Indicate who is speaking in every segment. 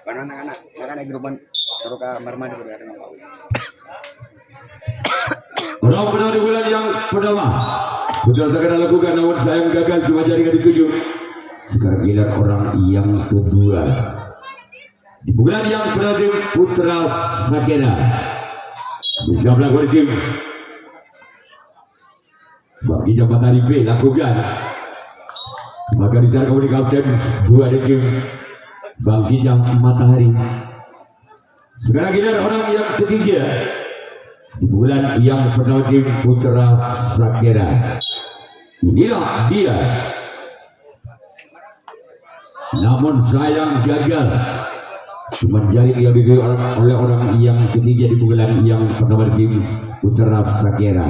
Speaker 1: Karena anak-anak, saya kan grupan taruh ke marmadi berada.
Speaker 2: Benar-benar di bulan yang pertama betul saya lakukan, namun saya gagal, cuma jaringan dituju. Sekarang giliran orang yang kedua di bulan yang berada Putra Sakera bisa melakukan tim bagi Matahari B lakukan, maka dicari kemudian kapten dua di tim Bangkitnya Matahari. Sekarang giliran orang yang ketiga di bulan yang pertama tim Putra Sakera. Inilah dia, namun sayang gagal, cuma jari yang diberi oleh orang yang ketiga di bulan yang pertama tim Putra Sakera.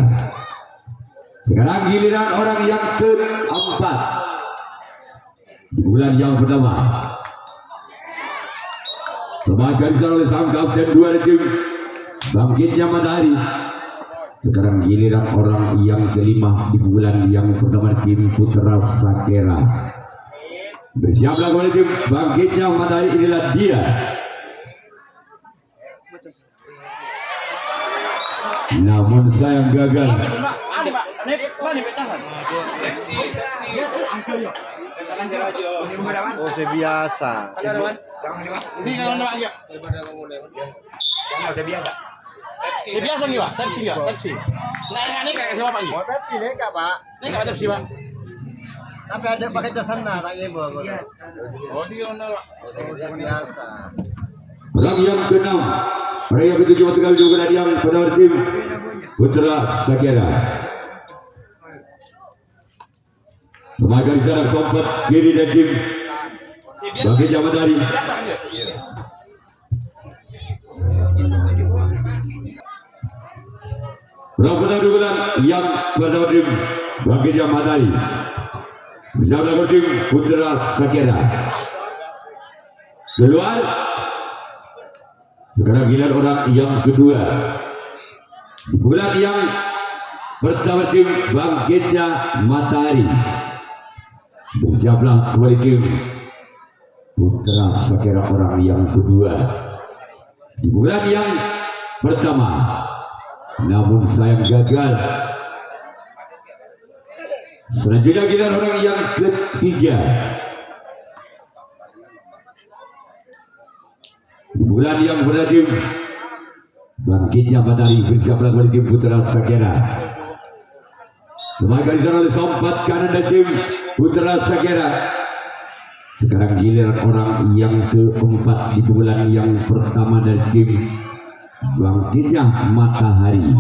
Speaker 2: Sekarang giliran orang yang keempat di bulan yang pertama, sebagai oleh sang kapten dua tim Bangkitnya Matahari. Sekarang giliran orang yang kelima di bulan yang pertama tim Putra Sakera. Bersiaplah oleh tim Bangkitnya Matahari, inilah dia. Namun sayang gagal.
Speaker 3: Oh, biasa.
Speaker 1: Ini kalau nak ya. Biasa nih Pak, Pepsi ya, Pepsi. Nah, ini kayak siapa Pak?
Speaker 3: Oh, Pepsi nih Kak, Pak.
Speaker 1: Ini kayak Pepsi Pak.
Speaker 3: Tapi ada pakai jasana tak ibu.
Speaker 1: Oh, dia ono Pak.
Speaker 3: Biasa.
Speaker 2: Orang yang keenam, orang yang ketujuh tinggal di bulan yang pertama tim Putra Sakera. Sebagai di sana sempat kiri dan tim bagi Matahari. Orang pertama di bulan yang pertama tim bagi Matahari. Bisa melakukan tim Putra Sakera. Keluar. Sekarang giliran orang yang kedua di bulan yang pertama tim Bangkitnya Matahari. Bersiaplah kembali tim Putra Sakera orang yang kedua di bulan yang pertama, namun sayang gagal. Selanjutnya giliran orang yang ketiga di bulan yang berada Bangkitnya Matahari. Bersiaplah kembali tim Putra Sakera. Sebagai oleh sompat kanan dan tim Putra Sakera. Sekarang giliran orang yang keempat di bulan yang pertama dari tim Bangkitnya Matahari.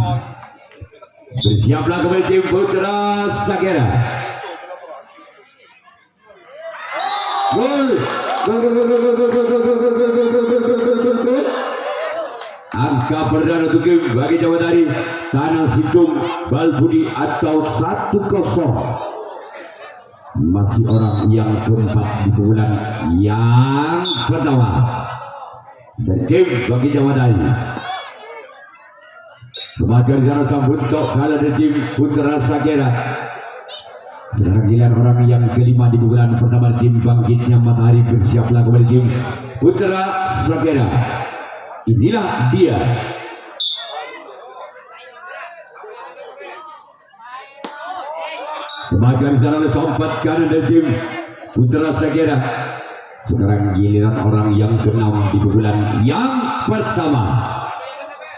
Speaker 2: Bersiaplah kembali tim Putra Sakera. Gol. Angka perdana untuk tim bagi Jawa Tari Tanah Situng Balbudi atau 1-0. Masih orang yang keempat di bulan yang pertama dari tim bagi Jawa Tari. Kemudian sana sambut kalah dari tim Putra Sakera. Sekarang giliran orang yang kelima di bulan pertama tim Bangkitnya Matahari. Bersiaplah kembali tim Putra Sakera. Inilah dia. Kemudian sana sompat kanan dari tim Putra Sakera. Sekarang giliran orang yang keenam di bulan yang pertama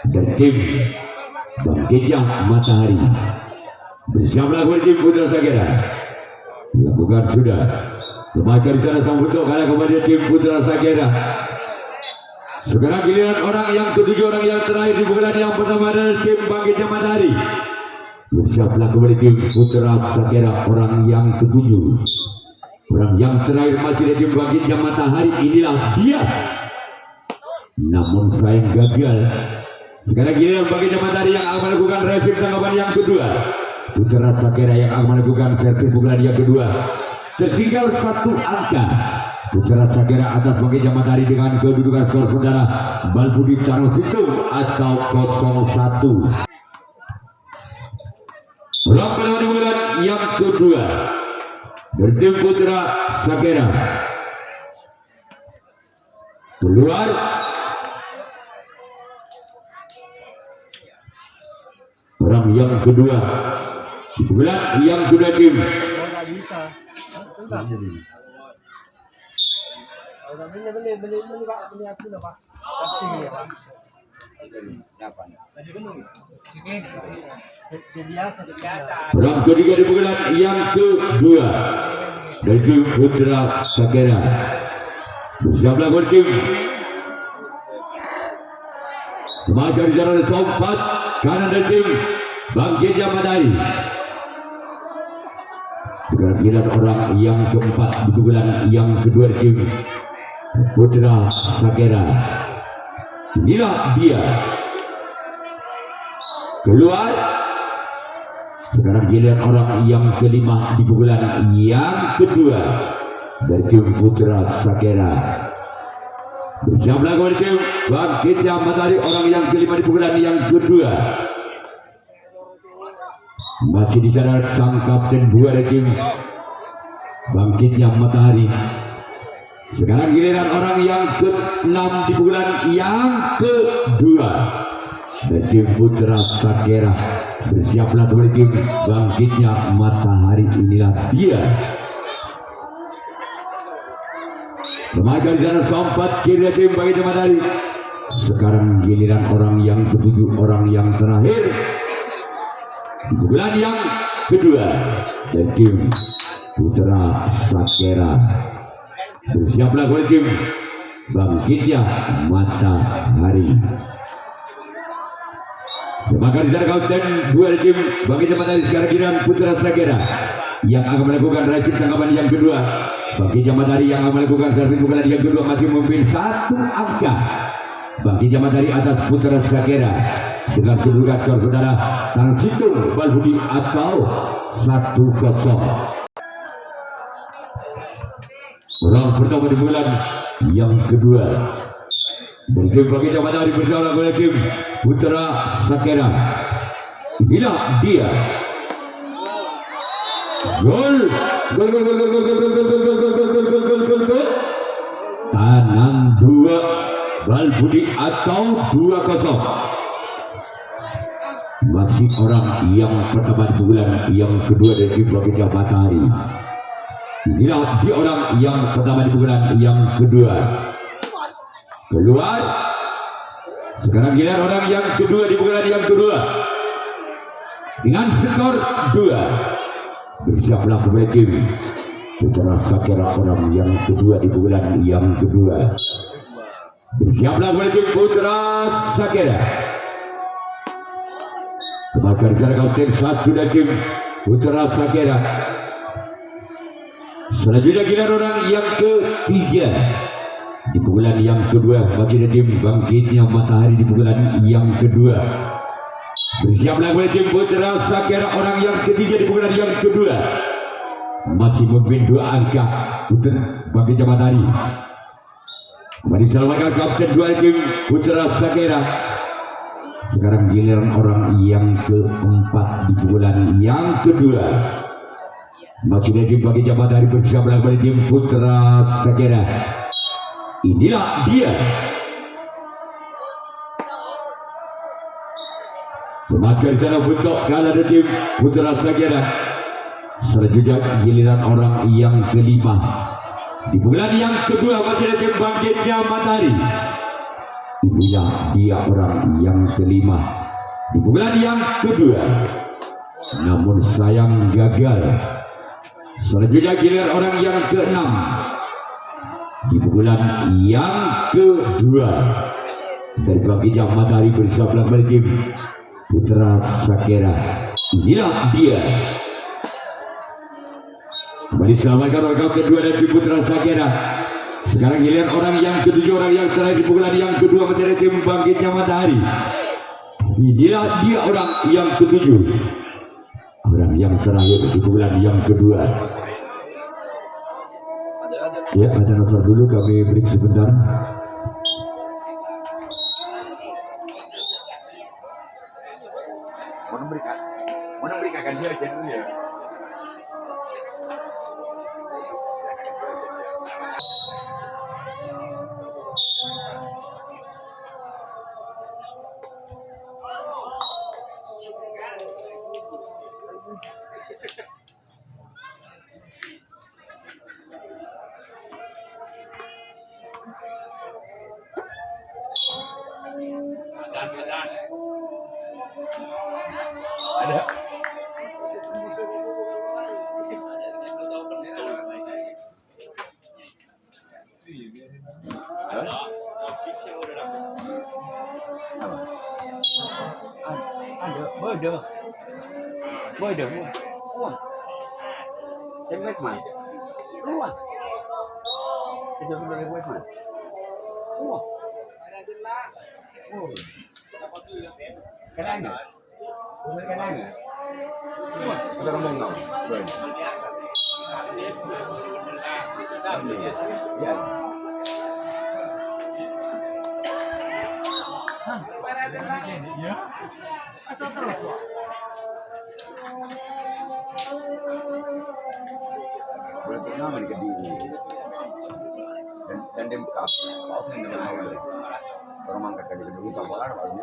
Speaker 2: dari tim Bangkitnya Matahari. Bersiaplah kembali tim Putra Sakera. Lakukan sudah. Kemudian sana sambut kalah kepada tim Putra Sakera. Sekarang giliran orang yang ketujuh, orang yang terakhir di bulan yang pertama dari tim Bangkitnya Matahari. Bersiaplah kembali tim Putra Sakera orang yang ketujuh. Orang yang terakhir masih di tim Bangkitnya Matahari. Inilah dia. Namun sayang gagal. Sekarang giliran Bangkitnya Matahari yang akan melakukan review tanggapan yang kedua. Putra Sakera yang akan melakukan servis bulan yang kedua. Tertinggal satu angka. Putra Sakera atas Bangkitnya Matahari dengan kedudukan skor saudara Balbudi Tanah Situng atau 0-1. Ulang pada bulan yang kedua dari tim Putra Sakera. keluar. Orang yang kedua di bulan yang kedua tim.
Speaker 3: Oh, nggak bisa. Enggak. Oh, beli Pak, beli aku lah Pak. Kasih ya Pak. Biasa.
Speaker 2: Orang ketiga di bulan yang kedua dari tim Putra Sakera. Bersama lawan tim Maka di sana sompat kanan dari tim Bangkitnya Matahari. Sekarang giliran orang yang keempat di bulan yang kedua di tim Putra Sakera. Inilah dia keluar. Sekarang giliran orang yang kelima di pukulan yang kedua dari tim Putra Sakera. Bersama lawan tim Bangkitnya Matahari, orang yang kelima di pukulan yang kedua. Masih di sana sang kapten dua dari tim Bangkitnya Matahari. Sekarang giliran orang yang ke-6 di pukulan yang kedua dari tim Putra Sakera. Bersiaplah kembali tim Bangkitnya Matahari. Inilah dia. Remaja di sana sompat kiri tim Bangkitnya Matahari. Sekarang giliran orang yang ketujuh, orang yang terakhir di bulan yang kedua dari tim Putra Sakera. Bersiaplah kembali tim Bangkitnya Matahari. Semakan di sana kapten dua dari tim Bangkitnya Matahari. Sekarang giliran Putra Sakera yang akan melakukan racik tangkapan yang kedua. Bangkitnya Matahari yang akan melakukan servis pukulan yang kedua, masih memimpin 1 angka. Bangkitnya Matahari atas Putra Sakera dengan kedudukan saudara Kang Situng Balbudi atau 1-0. Orang pertama di bulan yang kedua dari tim Bangkitnya Matahari bersama dengan tim Putra Sakera. Inilah dia. Gol. Tanam 2 Balbudi atau 2-0. Masih orang yang pertama di bulan yang kedua dari tim Bangkitnya Matahari. Inilah dia orang yang pertama di bulan yang kedua. Keluar. Sekarang giliran orang yang kedua di bulan yang kedua dengan skor 2. Bersiaplah kembali tim Putra Sakera, orang yang kedua di bulan yang kedua. Bersiaplah kembali tim Putra Sakera. Kembali secara kapten 1 dari tim Putra Sakera. Selanjutnya giliran orang yang ketiga di bulan yang kedua, masih dari tim Bangkitnya Matahari di bulan yang kedua. Bersiaplah oleh tim Putra Sakera, orang yang ketiga di bulan yang kedua. Masih memimpin 2 angka Putra Bangkitnya Matahari. Kembali selamatkan kapten 2 tim Putra Sakera. Sekarang giliran orang yang keempat di bulan yang kedua. Masih dari tim Bangkitnya Matahari. Bersiaplah kembali tim Putra Sakera. Inilah dia. Semakin sana bentuk kalah dari tim Putra Sakera. Selanjutnya giliran orang yang kelima di bulan yang kedua, masih dari tim Bangkitnya Matahari. Inilah dia orang yang kelima di bulan yang kedua, namun sayang gagal. Selanjutnya giliran orang yang keenam di bulan yang kedua dari Bangkitnya Matahari. Bersama kembali tim Putra Sakera. Inilah dia. Kembali selamatkan orang kedua dari Putra Sakera. Sekarang giliran orang yang ketujuh, orang yang terakhir di pukulan yang kedua, masih dari tim Bangkitnya Matahari. Inilah dia orang yang ketujuh, orang yang terakhir di pukulan yang kedua. Ya, ada nasar dulu, kami break sebentar.
Speaker 1: Mana berikan dia aja dulu ya. Ada. Ada. Beda. Uang. Saya mana? Uang. Kita boleh buat mana? Uang. Oh. Kenapa? Bukan kenapa? Kita ngomong now. Ya. Ya. Asal terus. Bernama di Kediri dan dem kas dengan orang mangkat dari Kediri sampai lah paling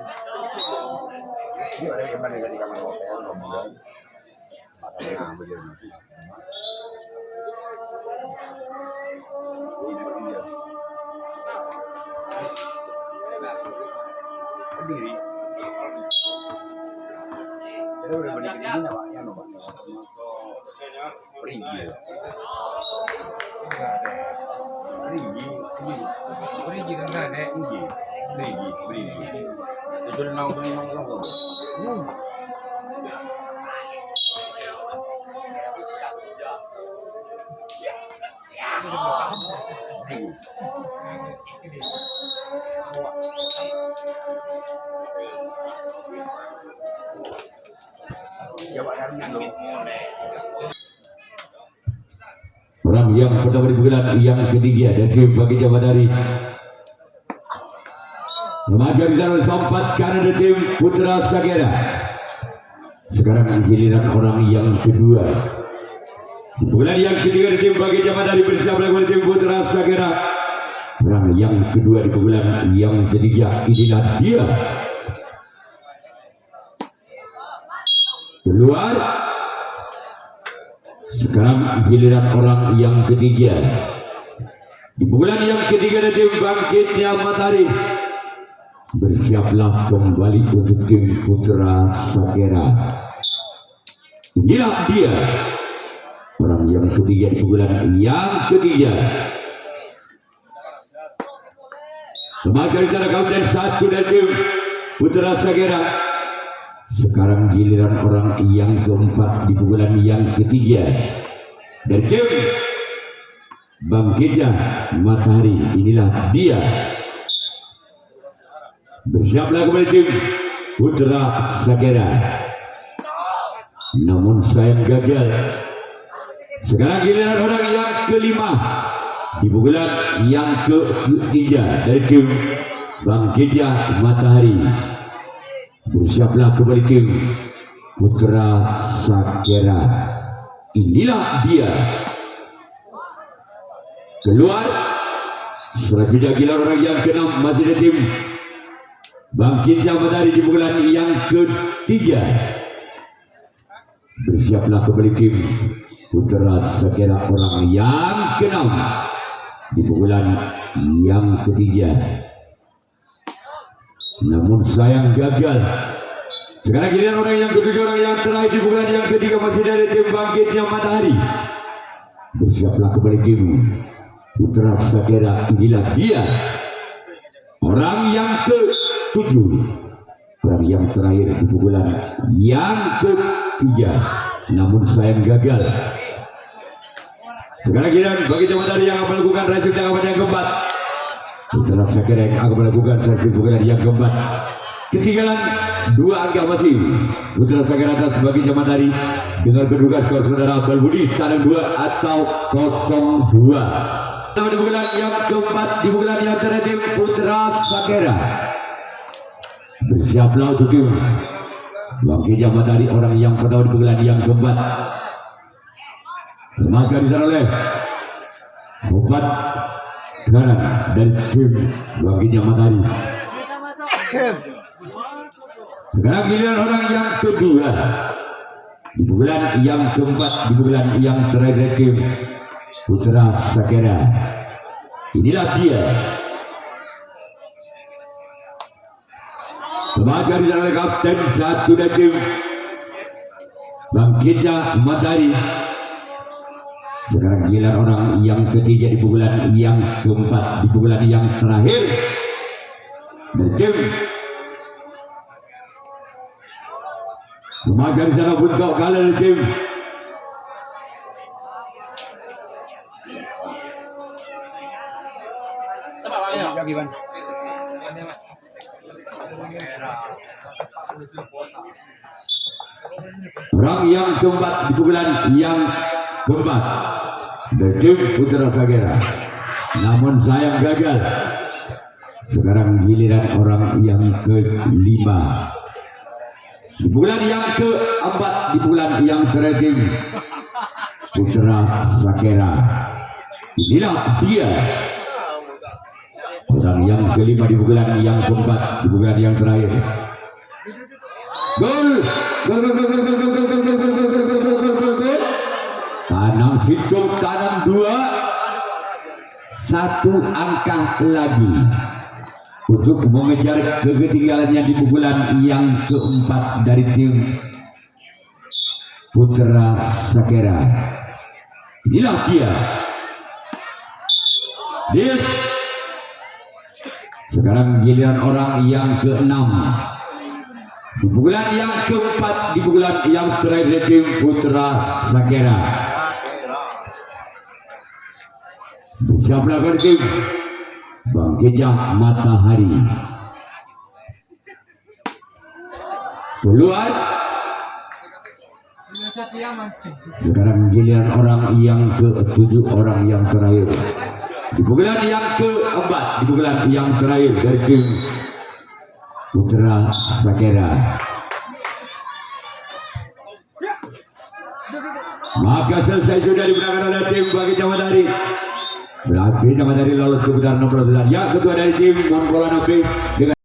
Speaker 1: ini ada yang mana dari kamar hotel kemudian atau ngambil dari Kediri kita udah balik ke sini pak ya pak pergi pergi kan nggak ada pergi itu nang
Speaker 2: orang yang pertama di bulan yang ketiga dan tim bagi Jawa dari remaja bisa sempat karena dari tim Putra Sagera. Sekarang giliran orang yang kedua di bulan yang ketiga di tim bagi Jawa dari bersama dengan tim Putra Sagera. Orang yang kedua di bulan yang ketiga inilah dia keluar. Sekarang giliran orang yang ketiga di bulan yang ketiga dari tim Bangkitnya Matahari. Bersiaplah kembali untuk tim Putra Sagera. Inilah dia orang yang ketiga di bulan yang ketiga. Semakin cara kapten satu dari tim Putra Sagera. Sekarang giliran orang yang keempat di bulan yang ketiga dari tim Bangkitnya Matahari. Inilah dia. Bersiaplah kembali tim Putra Sagera. Namun sayang gagal. Sekarang giliran orang yang kelima di bulan yang ketiga dari tim Bangkitnya Matahari. Bersiaplah kembali tim Putra Sagera. Inilah dia keluar. Selanjutnya giliran orang yang keenam masih di tim Bangkitnya Matahari di bulan yang ketiga. Bersiaplah kembali tim Putra Sagera orang yang keenam di bulan yang ketiga. Namun sayang gagal. Sekarang giliran orang yang ketujuh, orang yang terakhir di bulan yang ketiga masih dari tim Bangkitnya Matahari. Bersiaplah kembali tim Putra Sagera. Inilah dia orang yang ketujuh, orang yang terakhir di bulan yang ketiga. Namun sayang gagal. Sekarang giliran Bangkitnya Matahari yang akan melakukan racun tangkapan yang keempat. Putra Sagera yang akan melakukan servis bukan yang keempat. Ketinggalan 2 angka masih Putra Sagera atas Bangkitnya Matahari dengan bertugas saudara Balbudi tandang 2 atau 02. Di bulan yang keempat di bulan yang terakhir Putra Sagera. Bersiaplah untuk tim Bangkitnya Matahari orang yang pertama di bulan yang keempat. Semakin disana oleh 4 kanan dan tim Bangkitnya Matahari. Sekarang giliran orang yang kedua di bulan yang keempat di bulan yang terakhir tim Putra Sagera. Inilah dia. Lembaga di dalam kapten satu dan tim bangkitnya matahari. Sekarang giliran orang yang ketiga di pukulan yang keempat, di pukulan yang terakhir dari tim. Lembaga di sana untuk kalian tim.
Speaker 1: Lagi ban.
Speaker 2: Orang yang keempat di pukulan yang keempat dari tim Putra Sagera, namun sayang gagal. Sekarang giliran orang yang kelima di pukulan yang keempat, di pukulan yang terakhir tim Putra Sagera. Inilah dia orang yang kelima di pukulan yang keempat, di pukulan yang terakhir. Gol, gol, gol, gol, gol, gol, gol, gol, gol, gol, gol, gol, gol, gol, gol, gol, gol. Tanam hitung, tanam 2, 1 angka lagi untuk mengejar ketinggalannya di pukulan yang keempat dari tim Putra Sagera. Inilah dia. Yes. Sekarang giliran orang yang keenam di pukulan yang keempat, di pukulan yang terakhir tim Putra Sagera. Siap melakukan tim bangkitnya matahari. Keluar. Sekarang giliran orang yang ketujuh, orang yang terakhir di pukulan yang keempat, di pukulan yang terakhir dari tim Putra Sagera. Maka selesai sudah dimenangkan oleh tim Bangkitnya Matahari. Bangkitnya Matahari lolos ke putaran 16 besar. Yang kedua dari tim Mangkola Nabi dengan